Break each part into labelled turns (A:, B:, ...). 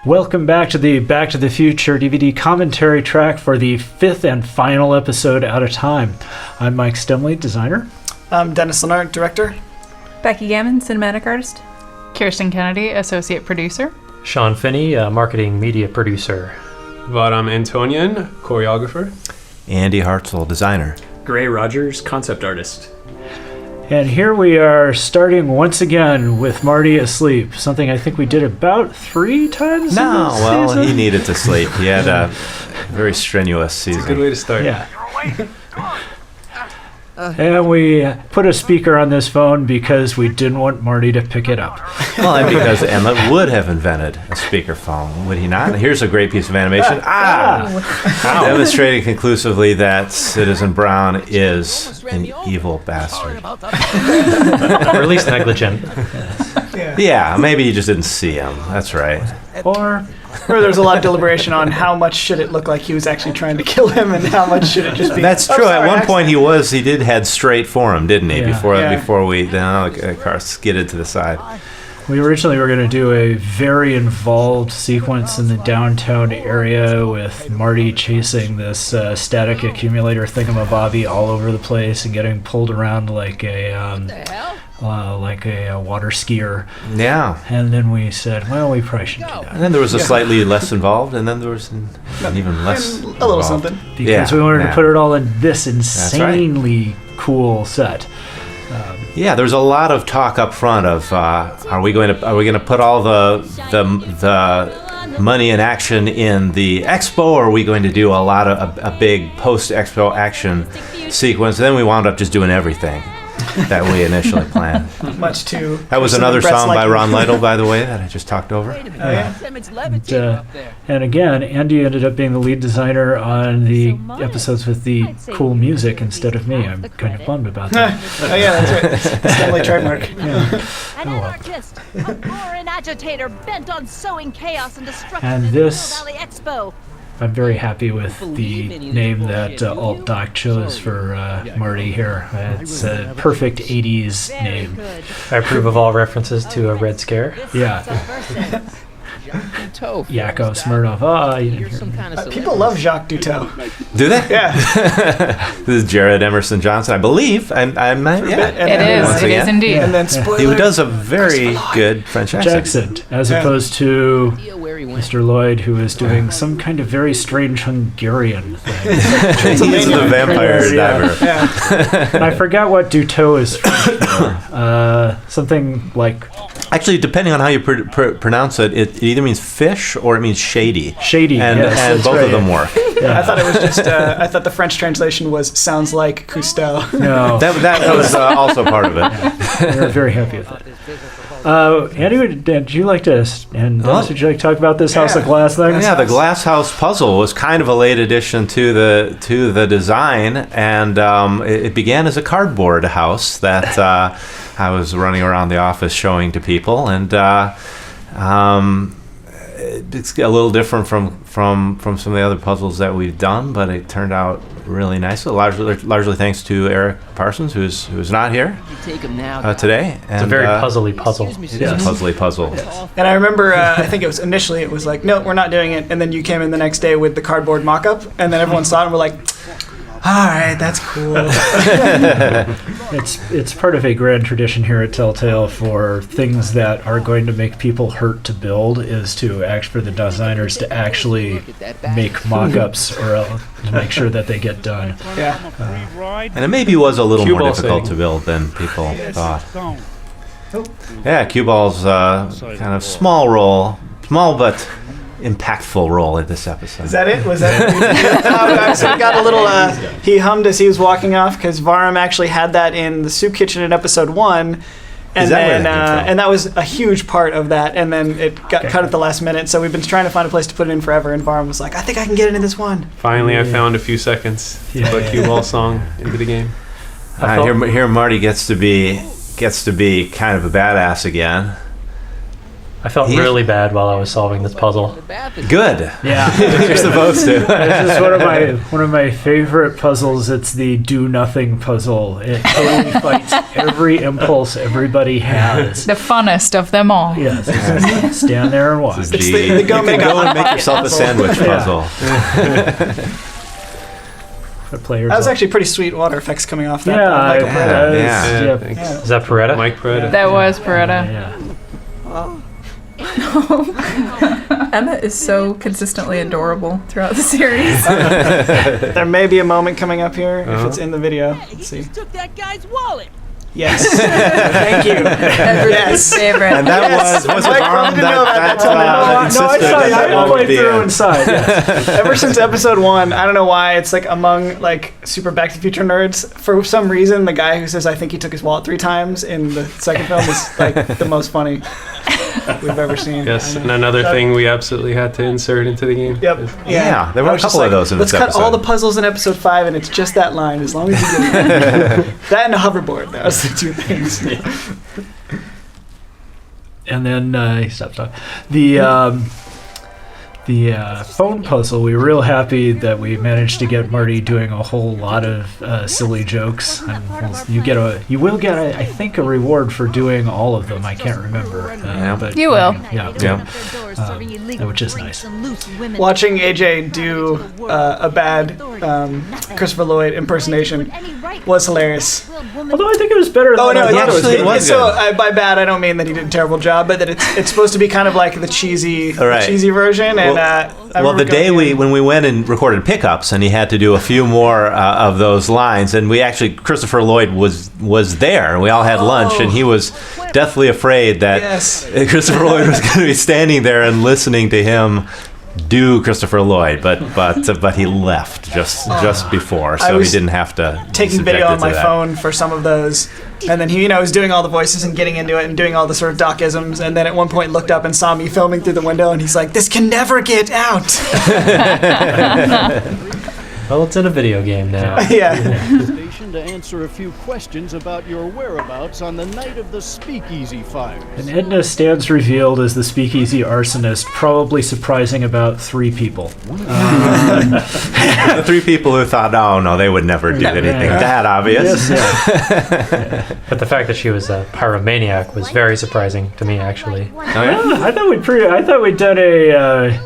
A: Welcome back to the Back to the Future DVD commentary track for the 5th and final episode, Out of Time. I'm Mike Stemmle, designer.
B: I'm Dennis Lenart, director.
C: Becky Gamin, cinematic artist.
D: Kirsten Kennedy, associate producer.
E: Shaun Finney, marketing media producer.
F: Vahram Antonian, choreographer.
G: Andy Hartzel, designer.
H: Gray Rogers, concept artist.
A: And here we are starting once again with Marty asleep, something I think we did about 3 times
G: No,
A: in this
G: well,
A: season.
G: he needed to sleep. He had a very strenuous season.
F: It's a good way to start.
A: Yeah. And we put a speaker on this phone because we didn't want Marty to pick it up.
G: Well, and because Emmett would have invented a speakerphone, would he not? Here's a great piece of animation. Demonstrating conclusively that Citizen Brown is an evil bastard.
E: Or at least negligent.
G: Yeah, maybe he just didn't see him. That's right.
A: Or
B: There's a lot of deliberation on how much should it look like he was actually trying to kill him and how much should it just be...
G: That's true. At one point he did head straight for him, didn't he?
A: Yeah.
G: Before we the car skidded to the side.
A: we originally were going to do a very involved sequence in the downtown area with Marty chasing this static accumulator thingamabobby all over the place and getting pulled around like a water skier.
G: Yeah.
A: And then we said, well, we probably shouldn't do that.
G: And then there was a slightly less involved, and then there was an even less
B: a little
G: involved.
B: something.
A: Because we wanted to put it all in this insanely cool set.
G: Yeah, there's a lot of talk up front of are we going to put all the money and action in the expo, or are we going to do a big post expo action sequence? And then we wound up just doing everything that we initially planned.
B: Much too.
G: That was another song by Ron Lytle, by the way, that I just talked over.
A: And again, Andy ended up being the lead designer on the episodes with the cool music instead of me. I'm kind of bummed about that.
B: Oh yeah, that's right. It's definitely trademark.
I: An anarchist, a foreign agitator bent on sowing chaos and destruction
A: And
I: in
A: this-
I: the Mill Valley Expo.
A: I'm very happy with the name that Alt Doc chose for Marty here. It's a perfect 80s name.
E: I approve of all references to a Red Scare.
A: Yeah. Yakov Smirnov. Oh, you didn't hear me.
B: People love Jacques Duteau.
G: Do they?
B: Yeah.
G: This is Jared Emerson Johnson, I believe. Yeah. Once
D: It is
G: again.
D: indeed.
B: And then
G: He
B: spoiler.
G: does a very good French accent.
A: As opposed to Mr. Lloyd, who is doing some kind of very strange Hungarian thing.
G: He's the vampire diver.
B: Yeah.
A: And I forgot what Duteau is French for. Something like
G: Actually, depending on how you pronounce it, it either means fish or it means shady.
A: shady.
G: And,
A: yes,
G: and
A: that's
G: both
A: right.
G: of them work.
A: Yeah.
B: I thought it was just. I thought the French translation was "sounds like Cousteau."
A: No,
G: That was also part of it.
A: we're very happy with that. Andy, would you like to, and Dennis, would you like to talk about this House of Glass thing?
G: Yeah, the glass house puzzle was kind of a late addition to the design, and it began as a cardboard house that I was running around the office showing to people, and it's a little different from some of the other puzzles that we've done, but it turned out really nicely. Largely thanks to Eric Parsons, who's not here today. And,
E: It's a very puzzly puzzle.
G: It is a puzzly puzzle.
B: And I remember, I think it was initially, it was like, no, we're not doing it. And then you came in the next day with the cardboard mock-up, and then everyone saw it and were like, all right, that's cool.
A: It's part of a grand tradition here at Telltale for things that are going to make people hurt to build is to ask for the designers to actually make mock-ups or to make sure that they get done.
B: Yeah.
G: And it maybe was a little
F: Cue
G: more
F: ball
G: difficult
F: thing.
G: to build than people thought. Yeah, cue ball's kind of small but impactful role in this episode.
B: Is that it? Was that it? So we got a little, he hummed as he was walking off because Vahram actually had that in the soup kitchen in episode 1. And
G: Is that where
B: then,
G: that came from?
B: and that was a huge part of that. And then it got cut at the last minute. So we've been trying to find a place to put it in forever. And Vahram was like, I think I can get it in this one.
F: Finally, I found a few seconds to
A: Yeah.
F: put cue ball song into the game.
G: Here Marty gets to be kind of a badass again.
E: I felt really bad while I was solving this puzzle.
G: Good.
A: Yeah.
G: You're supposed to.
A: This is one of my favorite puzzles. It's the do nothing puzzle. It totally fights every impulse everybody has.
D: The funnest of them all.
A: Yes. Stand there and watch.
G: It's
B: the go
G: you
B: make
G: can
B: a
G: go and make yourself a
B: puzzle.
G: sandwich
A: Yeah.
G: puzzle.
A: The players.
B: That was actually pretty sweet water effects coming off that.
A: Yeah,
B: Michael
A: yeah,
B: Peretta.
G: yeah.
A: yeah.
F: Thanks.
B: Yeah.
E: Is that Peretta?
F: Mike Peretta.
D: That was Peretta.
A: Yeah.
C: Emma is so consistently adorable throughout the series.
B: There may be a moment coming up here if
F: Uh-huh.
B: it's in the video.
I: He
B: Let's see.
I: just took that guy's wallet.
B: Yes. Thank you.
C: Everybody's
B: Yes.
C: favorite.
G: And that
B: Yes.
G: was
B: Mike
G: Vahram
B: wanted to know about that till now.
A: No, I
G: insisted
A: saw you.
G: that
A: I
G: one would
A: played
G: be
A: through
G: in.
A: inside. Yes.
B: Ever since episode 1, I don't know why, it's like among like super Back to the Future nerds, for some reason the guy who says I think he took his wallet 3 times in the second film is like the most funny we've ever seen.
F: Yes, and another thing we absolutely had to insert into the game.
B: Yep.
G: Yeah, there were
B: I
G: a
B: was just
G: couple of those in
B: let's
G: this
B: cut all
G: episode.
B: the puzzles in episode 5 and it's just that line as long as you do it. That and a hoverboard. That was the 2 things.
A: And then he stopped talking. The phone puzzle, we were real happy that we managed to get Marty doing a whole lot of silly jokes. And you will get I think a reward for doing all of them. I can't remember. But
D: You will.
A: Yeah. Which is nice.
B: Watching AJ do a bad Christopher Lloyd impersonation was hilarious.
A: Although I think it was better than
B: Oh no,
A: I thought it was
G: actually
A: gonna
G: was
A: be.
B: so by bad I don't mean that he did a terrible job, but that it's supposed to be kind of like the cheesy version. And I
G: Well,
B: remember
G: the day
B: going in-
G: when we went and recorded pickups, and he had to do a few more of those lines, and we actually Christopher Lloyd was there, and we all had lunch, and he was deathly afraid that
B: Yes.
G: Christopher Lloyd was going to be standing there and listening to him do Christopher Lloyd, but he left just before,
B: I
G: so he
B: was
G: didn't have to. be
B: taking video
G: subjected
B: on
G: to
B: my
G: that.
B: phone for some of those, and then he was doing all the voices and getting into it and doing all the sort of doc-isms, and then at one point looked up and saw me filming through the window, and he's like, "This can never get out."
E: Well, it's in a video game now.
B: Yeah.
J: Station to answer a few questions about your whereabouts on the night of the Speakeasy fires.
A: And Edna stands revealed as the speakeasy arsonist, probably surprising about 3 people.
G: The 3 people who thought, "Oh no, they would never do anything that obvious."
E: But the fact that she was a pyromaniac was very surprising to me, actually.
G: Oh, yeah?
A: I thought we'd done a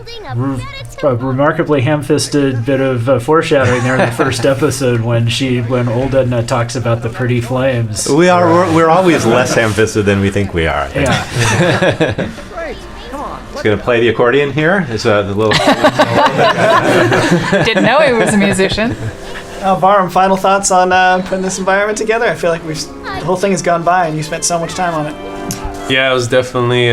A: remarkably ham-fisted bit of foreshadowing there in the first episode when old Edna talks about the pretty flames.
G: We're always less ham-fisted than we think we are. I think.
A: Yeah.
G: He's going to play the accordion here. It's the little.
D: Didn't know he was a musician.
B: Vahram, final thoughts on putting this environment together? I feel like the whole thing has gone by, and you spent so much time on it.
F: Yeah, it was definitely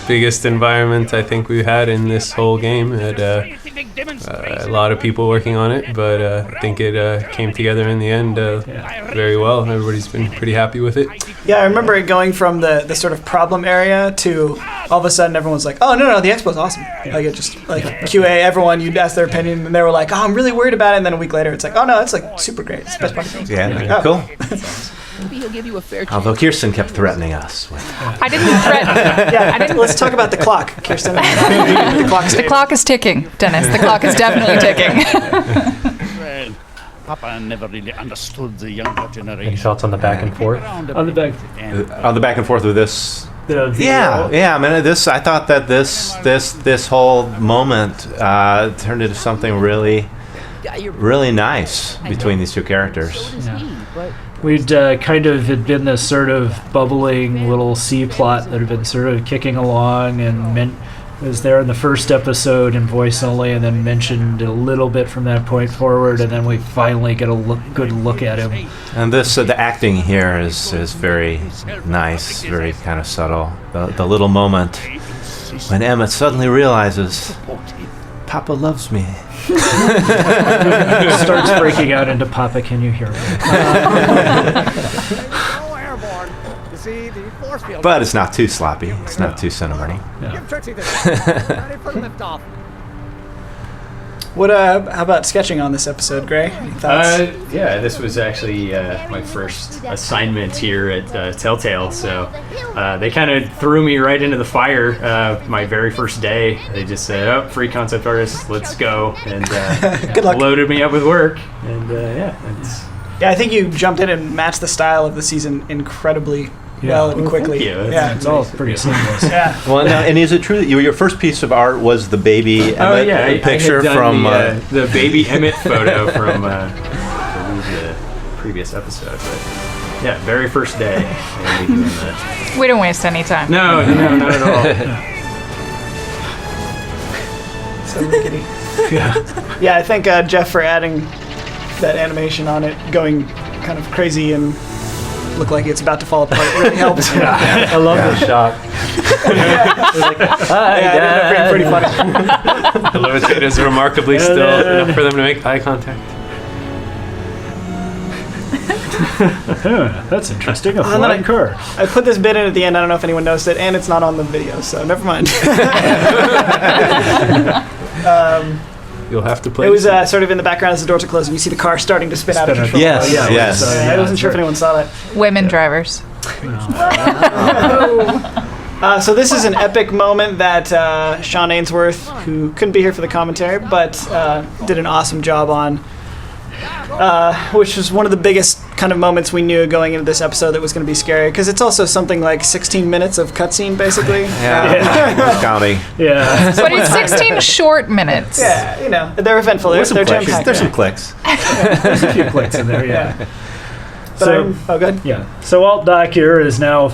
F: biggest environment I think we've had in this whole game. It had a lot of people working on it, but I think it came together in the end very well. Everybody's been pretty happy with it.
B: Yeah, I remember it going from the sort of problem area to all of a sudden everyone's like, "Oh no, the expo's awesome." Like it just like QA, everyone you'd ask their opinion, and they were like, "Oh, I'm really worried about it," and then a week later it's like, "Oh no, it's like super great. It's the best part of the game."
G: Yeah,
B: Oh.
G: cool.
I: Maybe he'll give you a fair chance.
G: Although Kirsten kept threatening us.
D: I didn't threaten.
B: Yeah, let's talk about the clock, Kirsten. The clock's
D: The clock is ticking, Dennis. The clock is definitely ticking.
J: Well, Papa never really understood the younger generation.
E: Any thoughts on the back and forth?
A: On the back.
G: On the back and forth with this.
A: The
G: Yeah. I mean, I thought that this whole moment turned into something really, really nice between these 2 characters.
A: We'd kind of had been this sort of bubbling little C plot that had been sort of kicking along and was there in the first episode in voice only, and then mentioned a little bit from that point forward, and then we finally get a good look at him.
G: And the acting here is very nice, very kind of subtle. The little moment when Emmett suddenly realizes, Papa loves me.
A: Starts breaking out into Papa, can you hear me?
G: But it's not too sloppy. It's not too sentimental.
A: Yeah.
B: What? How about sketching on this episode, Gray? Any thoughts?
H: Yeah, this was actually my first assignment here at Telltale, so they kind of threw me right into the fire my very first day. They just said, "Oh, free concept artist, let's go," and
B: Good luck.
H: loaded me up with work, and it's
B: Yeah, I think you jumped in and matched the style of the season incredibly well and quickly.
H: thank you.
B: Yeah.
A: It's all pretty seamless.
B: Yeah.
G: Well, now, and is it true that your first piece of art was the baby Emmett picture
H: I had done
G: from?
H: the baby Emmett photo from I believe the previous episode. But yeah, very first day. I'll be doing that.
D: We don't waste any time.
H: No, not at all.
B: So rickety. Yeah, I thank Jeff for adding that animation on it, going kind of crazy and look like it's about to fall apart. It really helped.
E: I love this shot.
B: It ended up being pretty funny.
F: The levitate is remarkably still enough for them to make eye contact.
A: That's interesting. A
B: And then
A: flying car.
B: I put this bit in at the end. I don't know if anyone noticed it, and it's not on the video, so never mind.
F: You'll have to play.
B: It was sort of in the background as the doors are closing. You see the car starting to spin out of control.
G: Yes,
A: Yeah,
G: yes.
B: I wasn't sure if anyone saw that.
D: Women drivers.
B: So this is an epic moment that Sean Ainsworth, who couldn't be here for the commentary, but did an awesome job on, which was one of the biggest kind of moments we knew going into this episode that was going to be scary, because it's also something like 16 minutes of cutscene, basically.
G: Yeah, counting.
A: Yeah.
D: But it's 16 short minutes.
B: Yeah, you know, they're eventful. They're jam-packed.
G: There's some clicks.
A: There's a few clicks in there, yeah.
B: But good.
A: Yeah. So Alt Doc here is now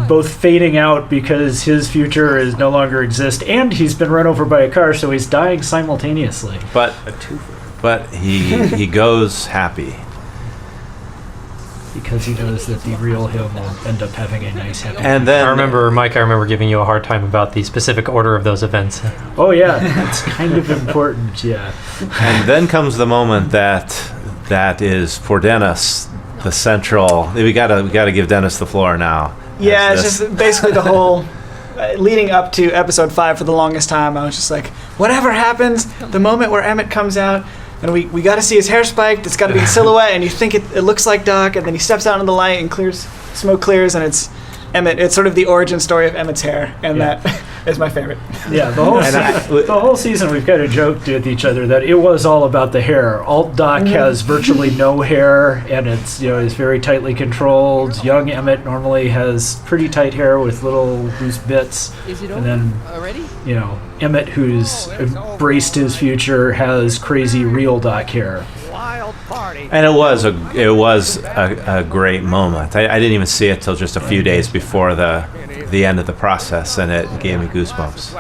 A: both fading out because his future is no longer exist, and he's been run over by a car, so he's dying simultaneously.
G: But he goes happy.
A: Because he knows that the real him will end up having a nice happy.
G: And then
E: I remember giving you a hard time about the specific order of those events.
A: Oh yeah, that's kind of important. Yeah.
G: And then comes the moment that is for Dennis the central. We gotta give Dennis the floor now.
B: Yeah,
G: As
B: it's
G: this-
B: just basically the whole leading up to episode 5 for the longest time. I was just like, whatever happens, the moment where Emmett comes out, and we got to see his hair spiked. It's got to be in silhouette, and you think it looks like Doc, and then he steps out into the light and smoke clears, and it's Emmett. It's sort of the origin story of Emmett's hair, and that is my favorite.
A: Yeah, the whole season we've kind of joked with each other that it was all about the hair. Alt Doc has virtually no hair, and it's is very tightly controlled. Young Emmett normally has pretty tight hair with little loose bits, and then Emmett, who's embraced his future, has crazy real Doc hair.
G: And it was a great moment. I didn't even see it till just a few days before the end of the process, and it gave me goosebumps.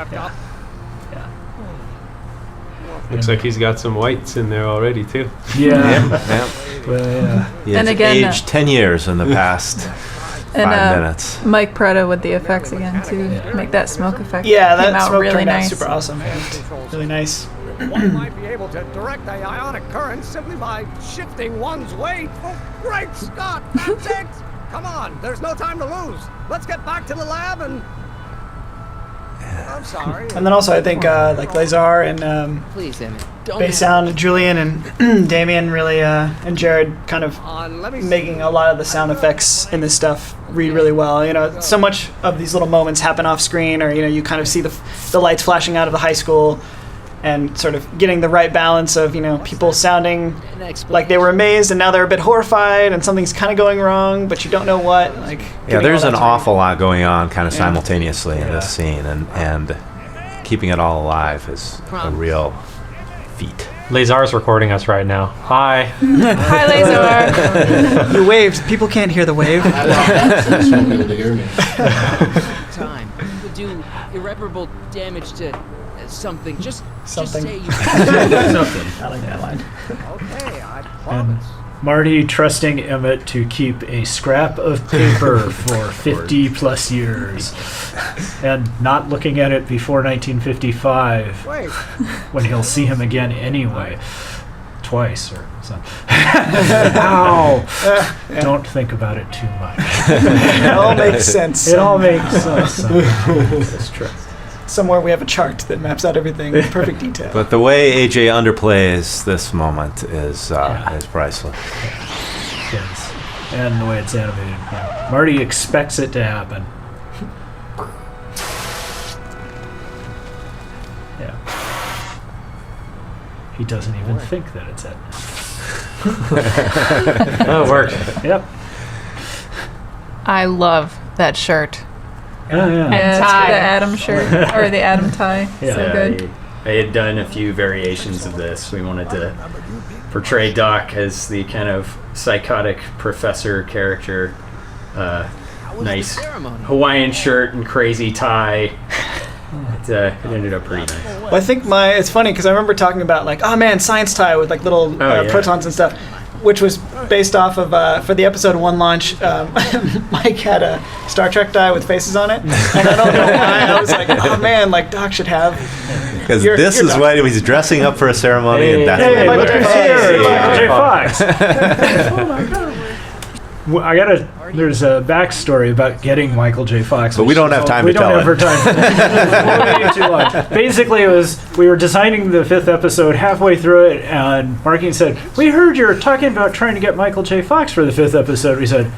F: Looks like he's got some whites in there already too.
A: Yeah.
G: Well,
A: yeah.
G: He
C: And
G: has
C: again,
G: aged 10 years in the past 5 minutes.
C: Mike Prada with the effects again to make that smoke effect.
B: Yeah,
C: came
B: that
C: out
B: smoke
C: really
B: turned out
C: nice.
B: super awesome. Really nice.
K: One might be able to direct the ionic current simply by shifting one's weight. Oh, great Scott! That's it! Come on, there's no time to lose. Let's get back to the lab and... I'm sorry.
B: And then also I think like Lazar and
K: Please, Emmett, don't
B: Bass Sound and Julian and Damien really and Jared kind of making a lot of the sound effects in this stuff read really well. So much of these little moments happen off screen, or you kind of see the lights flashing out of the high school, and sort of getting the right balance of people sounding like they were amazed and now they're a bit horrified and something's kind of going wrong, but you don't know what.
G: Yeah, there's an awful lot going on kind of simultaneously in this scene, and keeping it all alive is a real feat.
E: Lazar's recording us right now. Hi.
D: Hi, Lazar.
B: You waved. People can't hear the wave.
K: Time would do irreparable damage to something. Just
B: Something.
K: say you
B: Something. I like that line.
K: Okay, I
A: And
K: promise.
A: Marty trusting Emmett to keep a scrap of paper for 50 plus years, and not looking at it before 1955,
K: Wait.
A: when he'll see him again anyway, twice or something. Ow! Don't think about it too much.
B: It all makes sense.
A: It all makes sense.
E: That's true.
B: somewhere we have a chart that maps out everything in perfect detail.
G: But the way AJ underplays this moment is priceless.
A: Yes. And the way it's animated. Yeah. Marty expects it to happen. Yeah. He doesn't even think that it's it.
E: Oh, it worked.
A: Yep.
D: I love that shirt.
A: Yeah, yeah.
D: And
C: The
D: tie.
C: Adam shirt or the Adam tie.
A: Yeah.
C: So good.
H: I had done a few variations of this. We wanted to portray Doc as the kind of psychotic professor character. Nice Hawaiian shirt and crazy tie. It ended up pretty nice.
B: Well, I think it's funny because I remember talking about like, oh man, science tie with like little protons and stuff, which was based off of for the episode 1 launch. Mike had a Star Trek tie with faces on it, and I don't know why I was like, oh man, like Doc should have.
G: Because this is why he was dressing up for a ceremony, and that's
A: Hey,
G: what
A: look who's here! Michael J. Fox.
B: Oh my god.
A: Well, there's a backstory about getting Michael J. Fox.
G: But we don't have time to tell it.
A: We don't have time. Way too long. Basically, we were designing the 5th episode halfway through it, and Marking said, "We heard you're talking about trying to get Michael J. Fox for the 5th episode." We said,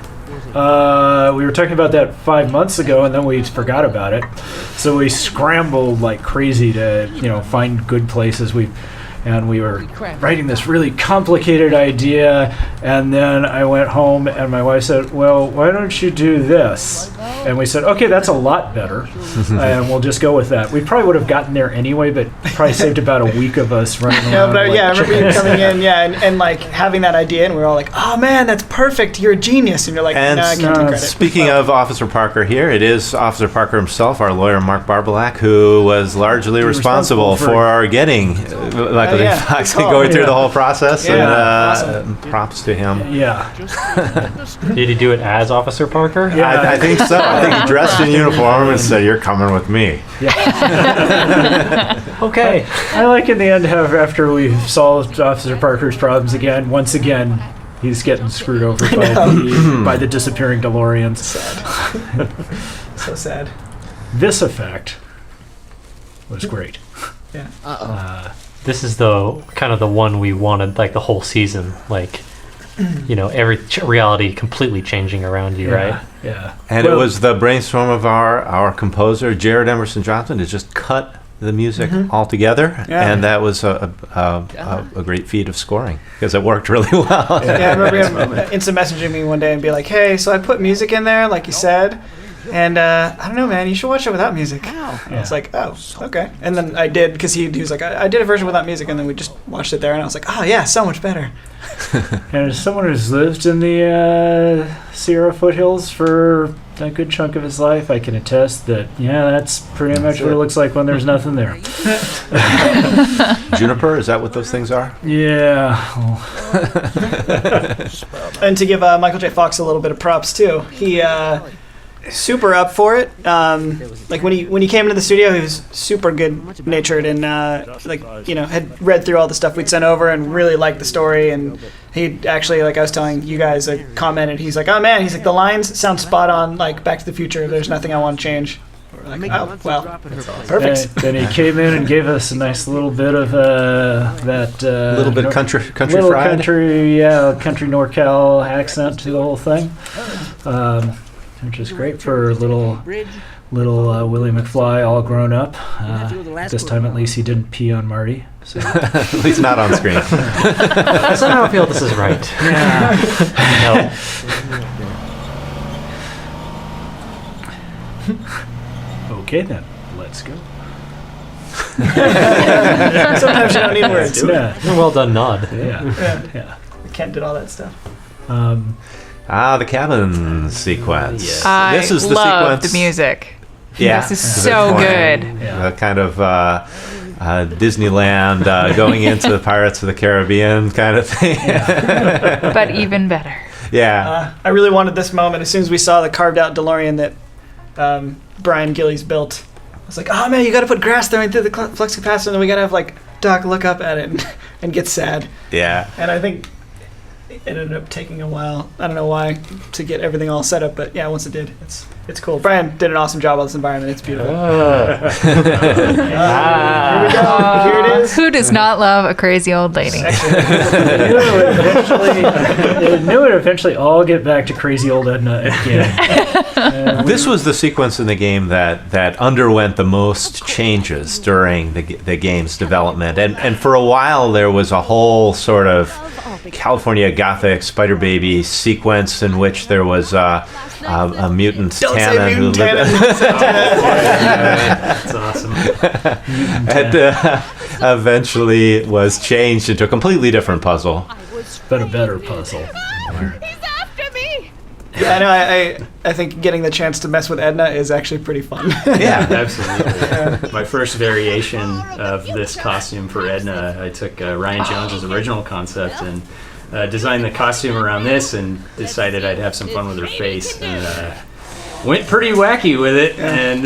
A: we were talking about that 5 months ago, and then we forgot about it. So we scrambled like crazy to, find good places. And we were writing this really complicated idea, and then I went home and my wife said, well, why don't you do this? And we said, okay, that's a lot better, and we'll just go with that. We probably would have gotten there anyway, but probably saved about a week of us running around.
B: I remember you coming in, and like having that idea, and we were all like, oh man, that's perfect, you're a genius. And you're like, no, I can't take credit.
G: Speaking of Officer Parker here, it is Officer Parker himself, our lawyer Mark Barbalack, who was largely responsible for our getting Michael J. Fox and going through the whole process, and awesome. Props to him.
A: Yeah.
E: Did he do it as Officer Parker?
G: Yeah. I think so. I think he dressed in uniform and said, you're coming with me.
A: Yeah. Okay. I like in the end how after we've solved Officer Parker's problems once again, he's getting screwed over by the disappearing DeLoreans.
B: Sad. So sad.
A: This effect was great.
B: Yeah.
E: This is the kind of the one we wanted, like the whole season, like every reality completely changing around you, right?
A: Yeah.
G: And it was the brainstorm of our composer Jared Emerson Johnson to just cut the music altogether, and that was a great feat of scoring because it worked really well.
B: I remember him instant messaging me one day and be like, hey, so I put music in there like you said. And I don't know, man, you should watch it without music. And I was like, oh, okay. And then I did, because he was like, I did a version without music, and then we just watched it there, and I was like, oh, yeah, so much better.
A: And as someone who's lived in the Sierra foothills for a good chunk of his life, I can attest that, that's pretty much what it looks like when there's nothing there.
G: Juniper, is that what those things are?
A: Yeah.
B: And to give Michael J. Fox a little bit of props, too, he... super up for it. Like when he came into the studio, he was super good natured and had read through all the stuff we'd sent over and really liked the story. And he actually, like I was telling you guys, commented. He's like, oh man, he's like, the lines sound spot on, like Back to the Future. There's nothing I want to change. We're like, oh well, perfect.
A: Then he came in and gave us a nice little bit of that
G: little bit country
A: little
G: fried,
A: country NorCal accent to the whole thing. Which is great for little Willie McFly all grown up. This time at least he didn't pee on Marty. So.
G: At least not on screen.
E: I somehow feel this is right. Yeah.
A: No. Okay then, let's go.
B: Sometimes you don't need words.
A: Yeah.
E: Well done, nod.
A: Yeah.
B: Kent did all that stuff.
G: The cabin sequence.
D: Yes.
G: This is the
D: love
G: sequence.
D: The music.
G: Yeah,
D: this is so good.
G: The kind of Disneyland going into the Pirates of the Caribbean kind of thing.
D: But even better.
G: Yeah.
B: I really wanted this moment as soon as we saw the carved out DeLorean that Brian Gillies built. I was like, oh man, you got to put grass throwing through the flux capacitor, and then we got to have like Doc look up at it and get sad.
G: Yeah.
B: And I think it ended up taking a while. I don't know why to get everything all set up, but yeah, once it did, it's cool. Brian did an awesome job on this environment. It's beautiful. Here we go. Here it is.
D: Who does not love a crazy old lady?
A: It knew it eventually all get back to crazy old Edna again.
G: This was the sequence in the game that underwent the most changes during the game's development, and for a while there was a whole sort of California Gothic Spider Baby sequence in which there was a mutant Tana who lived.
H: That's awesome.
G: And eventually was changed into a completely different puzzle.
A: But a better puzzle.
B: Yeah, I know. I think getting the chance to mess with Edna is actually pretty fun.
G: Yeah,
H: absolutely. My first variation of this costume for Edna, I took Ryan Jones's original concept and designed the costume around this, and decided I'd have some fun with her face, and went pretty wacky with it. And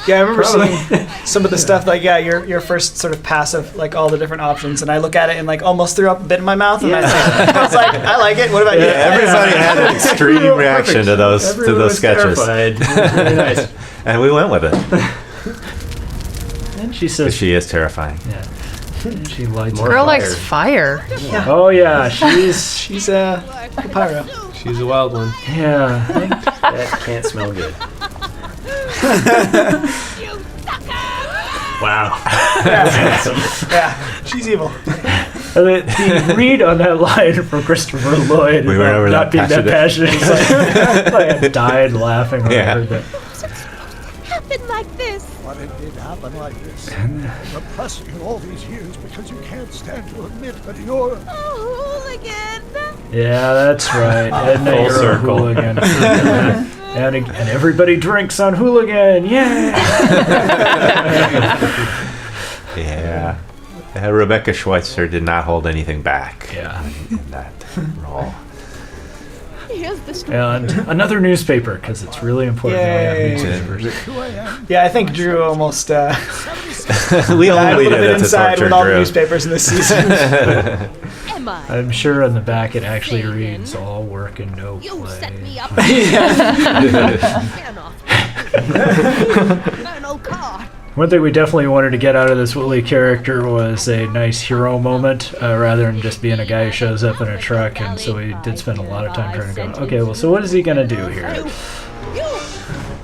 B: yeah, I remember seeing some of the stuff, like, yeah, your first sort of pass of, like, all the different options, and I look at it and, like, almost threw up a bit in my mouth, and I was like, I like it. What about you?
G: Everybody had an extreme reaction to those sketches.
H: Terrified. Really nice.
G: And we went with it.
A: And she says
G: she is terrifying.
A: Yeah. She lights
D: Girl
A: her
D: likes fire.
B: Yeah.
A: Oh yeah, she's
B: a pyro.
F: She's a wild one.
A: Yeah.
H: That can't smell good. Wow.
B: Yeah. Yeah, she's evil.
A: The read on that line from Christopher Lloyd
G: We were never
A: not being that passionate. It's like I died laughing when I heard that.
I: Happened like this.
J: But it did happen like this. Repressing you all these years because you can't stand to admit that you're
I: a hooligan.
A: Yeah, that's right. Edna,
E: Full
A: you're
E: circle.
A: a hooligan. and everybody drinks on hooligan. Yeah.
G: Yeah. Rebecca Schweitzer did not hold anything back.
A: Yeah.
G: In that role.
I: Here's the story.
A: And another newspaper, because it's really important that we have newspapers.
B: Yeah, I think Drew almost
G: We
B: died a
G: only
B: little
G: did
B: bit
G: it to
B: inside
G: torture
B: with all the
G: Drew.
B: newspapers in this season.
A: I'm sure on the back it actually reads all work and no play.
I: You set me up. No car.
A: One thing we definitely wanted to get out of this Wooly character was a nice hero moment, rather than just being a guy who shows up in a truck, and so we did spend a lot of time trying to go, okay, well, so what is he going to do here?
I: You.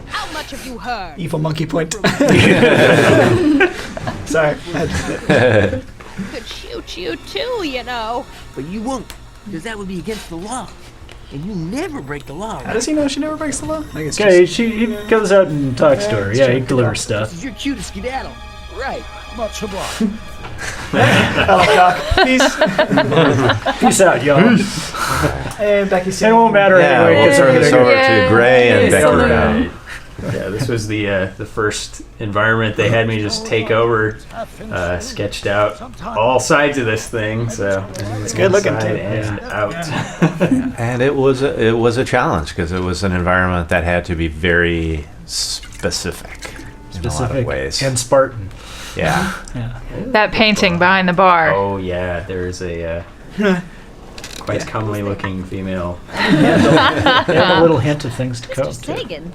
I: How much have you heard?
B: Evil monkey point. Sorry.
I: Could shoot you too, you know.
L: But you won't, because that would be against the law. And you never break the law.
B: How does he know she never breaks the law? I guess
A: Okay, he goes out and talks to her. Yeah, he delivers
L: This
A: stuff.
L: is your cue to skedaddle.
J: right. Much obliged.
B: Peace.
A: Peace out, y'all.
B: And Becky
A: It won't matter
G: Yeah,
A: anyway.
G: we'll
A: 'cause
G: turn
A: I'm
G: this
A: gonna
G: over
A: go-
G: to Gray and Becky
A: Alright.
G: now.
H: Yeah, this was the first environment they had me just take over, sketched out all sides of this thing. So
B: it's good looking too.
H: And out.
G: And it was a challenge because it was an environment that had to be very specific in a lot of ways.
A: and Spartan.
G: Yeah.
D: That painting behind the bar.
H: Oh yeah, there is a quite comely looking female.
A: Yeah, a little hint of things to come.
I: Just saying.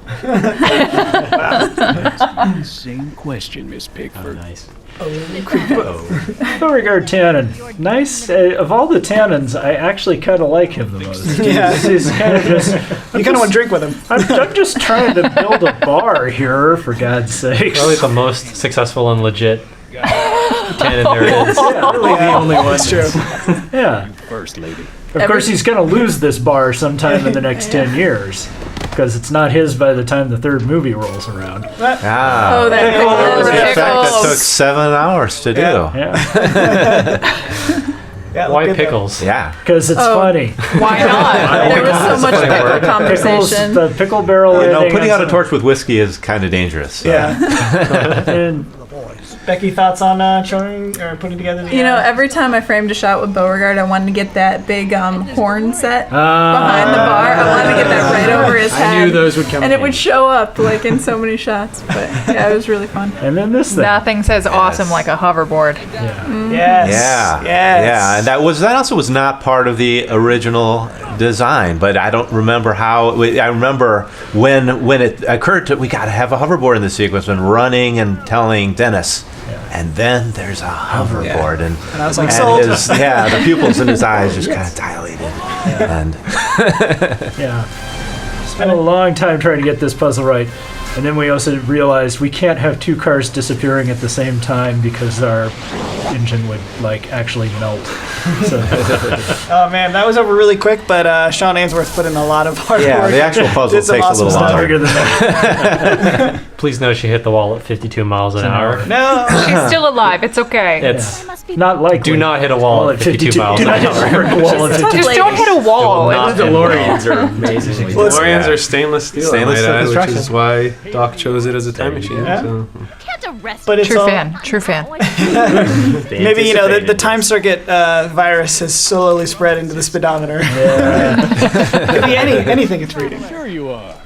J: Same question, Miss Pickford.
H: Oh, nice.
A: With regard Tannen, nice. Of all the Tannens, I actually kind of like him the most.
B: Yeah.
A: He's kind of just.
B: You kind of want to drink with him.
A: I'm just trying to build a bar here, for God's sakes.
E: Probably the most successful and legit canon there is.
A: Yeah, really the only one.
B: That's true.
A: Yeah.
J: First lady.
A: Of course, he's going to lose this bar sometime in the next 10 years. Because it's not his by the time the third movie rolls around.
G: Ah.
D: Oh, that
G: There was an effect that
D: pickles.
G: took 7 hours to do.
A: Yeah.
B: Yeah,
E: Why
B: look at
E: pickles?
G: Yeah.
A: Because it's funny.
C: Why not? There was so much pickle
A: Pickles,
C: conversation.
A: the pickle barrel.
G: You know,
A: ending
G: putting
A: on
G: out a
A: some-
G: torch with whiskey is kind of dangerous. So.
A: Yeah. And
J: The boys.
B: Becky, thoughts on showing or putting together the...
C: You know, every time I framed a shot with Beauregard, I wanted to get that big horn set behind the bar. I wanted to get that right over his head.
H: I knew those would come
C: and
H: in.
C: it would show up like in so many shots. But yeah, it was really fun.
A: And then this thing.
D: Nothing says awesome like a hoverboard.
G: Yeah, and that also was not part of the original design, but I don't remember how. I remember when it occurred to we got to have a hoverboard in the sequence, when running and telling Dennis, and then there's a hoverboard, and
B: I was like, sold.
G: The pupils in his eyes just kind of dilated, and
A: spent a long time trying to get this puzzle right. And then we also realized we can't have two cars disappearing at the same time because our engine would actually melt. So,
B: oh man, that was over really quick, but Sean Ainsworth put in a lot of hard work.
G: Yeah, the actual puzzle takes a little longer.
E: Please know she hit the wall at 52 miles an hour.
B: No,
D: she's still alive. It's okay.
E: It's
A: not likely.
E: Do not hit a wall at 52 miles
A: do
E: an
A: not
E: hour.
A: hit a wall at 52.
D: Just don't hit a wall.
H: The DeLoreans are amazing.
F: DeLoreans are stainless steel,
G: Stainless steel
F: which
G: construction.
F: is why Doc chose it as a time machine.
B: Yeah.
F: So.
B: But it's
D: True fan. True fan.
B: Maybe the time circuit virus has slowly spread into the speedometer. Could be anything it's reading.
J: Sure you are.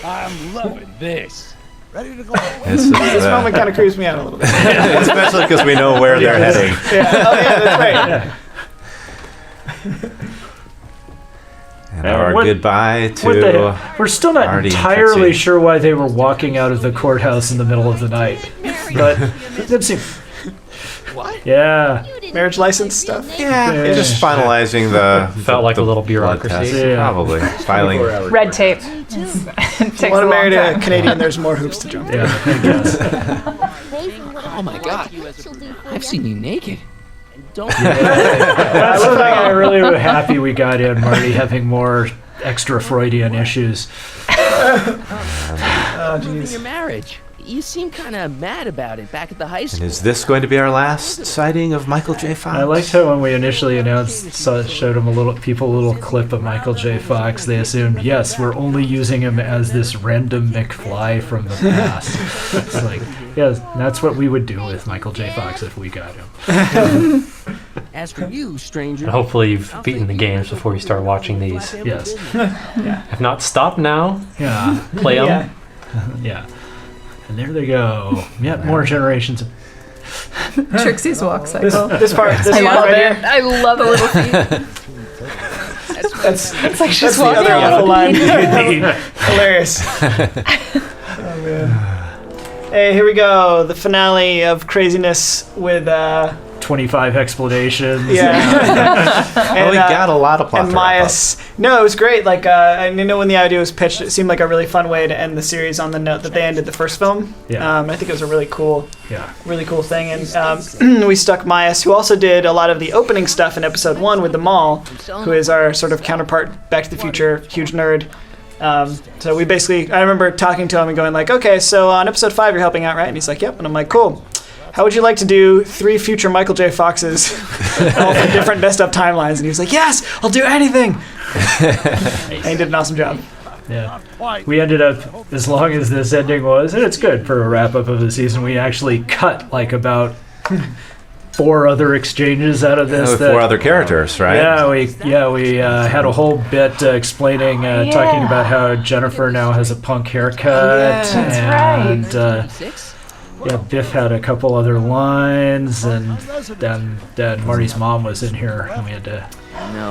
J: I'm loving this. Ready to go?
B: This moment kind of creeps me out a little bit.
G: Especially because we know where they're heading.
B: Yeah. Oh yeah, that's right.
G: And our goodbye to
A: we're still not
G: Artie and
A: entirely
G: Fritzy.
A: sure why they were walking out of the courthouse in the middle of the night, but that seemed.
B: What?
A: Yeah.
B: Marriage license stuff.
G: Yeah, just finalizing the
E: Felt like a little
G: blood
E: bureaucracy.
G: test.
A: Yeah.
G: Probably filing.
D: Red tape. Takes
B: Want
D: a
B: to marry
D: long
B: a
D: time.
B: Canadian? There's more hoops to jump through.
A: Yeah, I guess.
L: Oh my God! I've seen you naked. Don't.
A: That's something I really was happy we got in, Marty, having more extra Freudian issues.
B: Oh jeez.
L: Your marriage. You seem kind of mad about it back at the high
G: And
L: school.
G: is this going to be our last sighting of Michael J. Fox?
A: I liked how when we initially showed them a little clip of Michael J. Fox, they assumed, yes, we're only using him as this random McFly from the past. It's like, yeah, that's what we would do with Michael J. Fox if we got him.
L: As for you, stranger.
E: And hopefully you've beaten the games before you start watching these.
A: Yes.
E: If not, stop now.
A: Yeah.
E: Play them.
B: Yeah.
A: Yeah. And there they go. Yep, more generations of
C: Trixie's walk cycle.
B: This part
C: I love
B: right
C: it.
B: here.
C: I love the little feet.
B: That's
D: It's like she's
B: that's the
D: walking
B: other
D: on
B: awful
D: a
B: line. Hilarious. Oh man. Hey, here we go. The finale of craziness with
A: 25 explanations.
B: yeah.
G: Well, we got a lot of plot
B: and
G: to wrap up.
B: Myas. No, it was great. Like, I know when the idea was pitched, it seemed like a really fun way to end the series on the note that they ended the first film.
A: Yeah.
B: I think it was a really cool
A: Yeah.
B: thing. And we stuck Myas, who also did a lot of the opening stuff in episode 1 with the mall, who is our sort of counterpart, Back to the Future, huge nerd. So we basically, I remember talking to him and going like, okay, so on episode 5 you're helping out, right? And he's like, yep. And I'm like, cool. How would you like to do 3 future Michael J. Foxes, all from different messed up timelines? And he was like, yes, I'll do anything. And he did an awesome job.
A: Yeah. We ended up, as long as this ending was, and it's good for a wrap up of the season, we actually cut like about 4 other exchanges out of this.
G: With 4 other characters, right?
A: Yeah, we had a whole bit explaining, talking about how Jennifer now has a punk haircut. And yeah, Biff had a couple other lines, and then Marty's mom was in here, and we had to...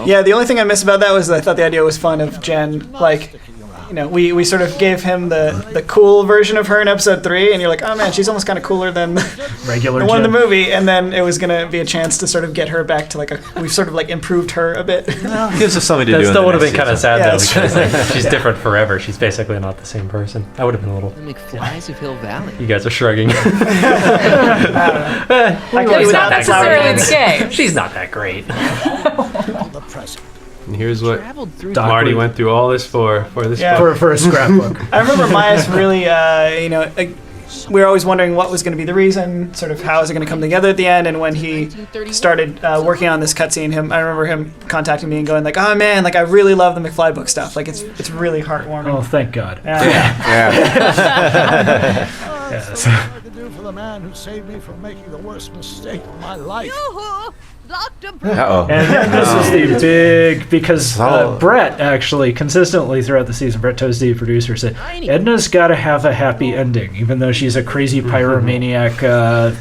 B: Yeah, the only thing I missed about that was I thought the idea was fun of Jen, like, you know, we sort of gave him the cool version of her in episode 3, and you're like, oh man, she's almost kind of cooler than
A: regular
B: the one in the
A: Jen.
B: movie, and then it was going to be a chance to sort of get her back to like we've sort of like improved her a bit.
G: Gives us something to do.
E: That
G: in
E: still
G: the
E: would have
G: next
E: been kind of
G: season.
E: sad
B: Yeah,
E: though,
B: that's
E: because
B: true.
E: like, she's different forever. She's basically not the same person. That would have been a little...
L: The McFlys of Hill Valley.
E: You guys are shrugging.
B: I can't
D: It's
B: even
D: not
B: that flower
D: necessarily
B: dance.
D: the case.
E: She's not that great.
F: And here's what
L: Traveled through
F: Marty went through all this for this
B: Yeah.
F: book.
A: For a scrapbook.
B: I remember Myas really, you know, we were always wondering what was going to be the reason, sort of how is it going to come together at the end, and when he started working on this cutscene, I remember him contacting me and going like, oh man, like I really love the McFly book stuff, like it's really heartwarming.
A: Oh, thank God.
B: Yeah.
A: Yes.
J: for the man who saved me from making the worst mistake of my life.
I: Yoo-hoo! Dr.
G: Uh-oh.
A: And this is the big, because Brett actually consistently throughout the season, Brett Toasty, producer, said Edna's got to have a happy ending, even though she's a crazy pyromaniac,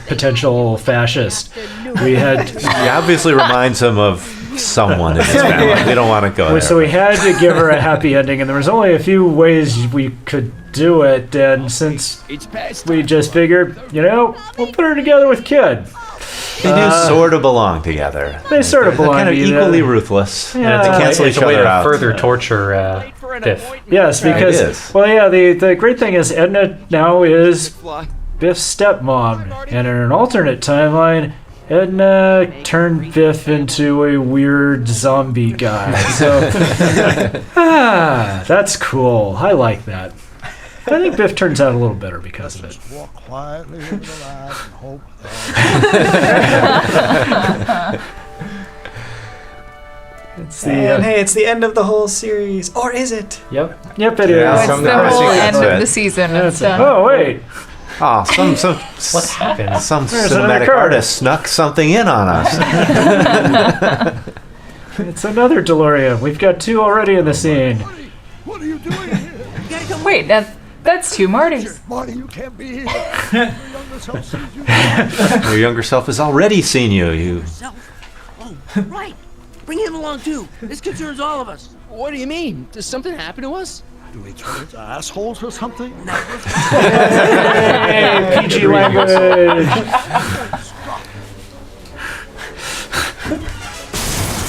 A: potential fascist. We had.
G: He obviously reminds him of someone in his family. We don't want to go there.
A: So we had to give her a happy ending, and there was only a few ways we could do it. And since we just figured, we'll put her together with Kid.
G: They do sort of belong together.
A: They sort of belong
G: kind of
A: together.
G: equally ruthless.
A: Yeah.
G: And to cancel each
E: It's a way
G: other
E: to
G: out.
E: further torture Biff.
A: Yes, because the great thing is Edna now is Biff's stepmom, and in an alternate timeline, Edna turned Biff into a weird zombie guy. So that's cool. I like that. I think Biff turns out a little better because of it.
J: Walk quietly into the lab and hope.
B: It's the end of the whole series, or is it?
A: Yep, it is.
D: It's the whole end of the season. It's done.
A: Oh wait.
G: Oh,
E: What happened?
G: some
A: There's
G: cinematic
A: another card.
G: artist snuck something in on us.
A: It's another DeLorean. We've got 2 already in the scene.
J: What are you doing here?
D: Wait, that's 2 Martys.
J: Marty, you can't be here. Your younger self sees you.
G: Your younger self has already seen you.
L: Oh, right. Bring him along too. This concerns all of us.
M: What do you mean? Does something happen to us?
J: Do we turn into assholes or something?
A: Hey, PG language.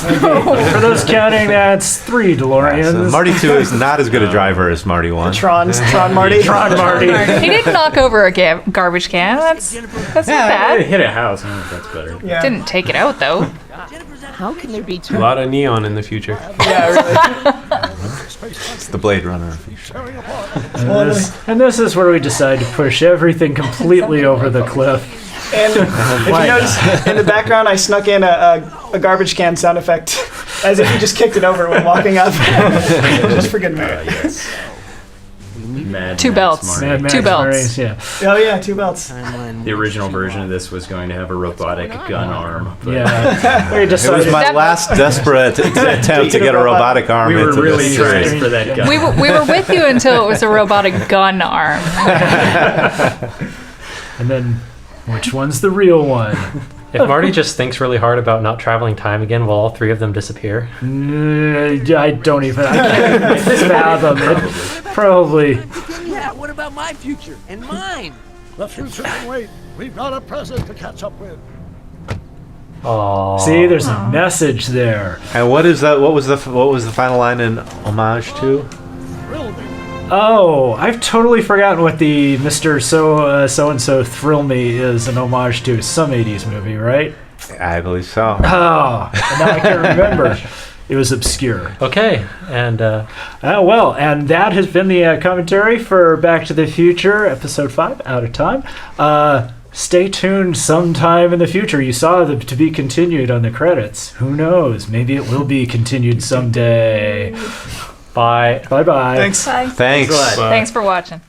A: For those counting, that's 3 DeLoreans.
G: So Marty 2 is not as good a driver as Marty 1.
B: Tron Marty.
A: Tron Marty.
D: He didn't knock over a garbage can. That's not
H: I
D: bad.
H: hit a house. I don't know if that's better.
B: Yeah.
D: Didn't take it out though.
M: How can there be
F: A
M: 2?
F: lot of neon in the future.
B: Yeah, really.
G: It's the Blade Runner.
A: And this is where we decide to push everything completely over the cliff.
B: And if you notice, in the background, I snuck in a garbage can sound effect, as if you just kicked it over when walking up. Just for good measure.
H: Yes. Mad
D: 2
H: Max
D: belts.
H: Marty.
A: Mad Max
D: 2 belts.
A: Marines, yeah.
B: Oh yeah, 2 belts.
H: The original version of this was going to have a robotic gun arm. But
A: Yeah. We
G: It was
A: decided.
G: my last desperate attempt to get a robotic arm
H: we were
G: into
H: really
G: this
H: trying
G: series.
H: for that gun.
D: We were with you until it was a robotic gun arm.
A: And then, which one's the real one?
E: If Marty just thinks really hard about not traveling time again, will all 3 of them disappear?
A: I can't fathom it. Probably.
L: Yeah, what about my future? And mine?
J: The future can wait. We've got a present to catch up with.
E: Oh.
A: See, there's a message there.
G: And what is that? What was the final line in homage to?
A: Oh, I've totally forgotten what the Mr. So-and-so Thrill Me is an homage to. Some 80s movie, right?
G: I believe so.
A: Oh, and now I can't remember. It was obscure.
E: Okay, and
A: and that has been the commentary for Back to the Future, Episode 5, Out of Time. Stay tuned sometime in the future. You saw the to be continued on the credits. Who knows? Maybe it will be continued someday.
E: bye.
A: Bye-bye.
B: Thanks.
D: Bye.
G: Thanks.
D: Thanks for watching.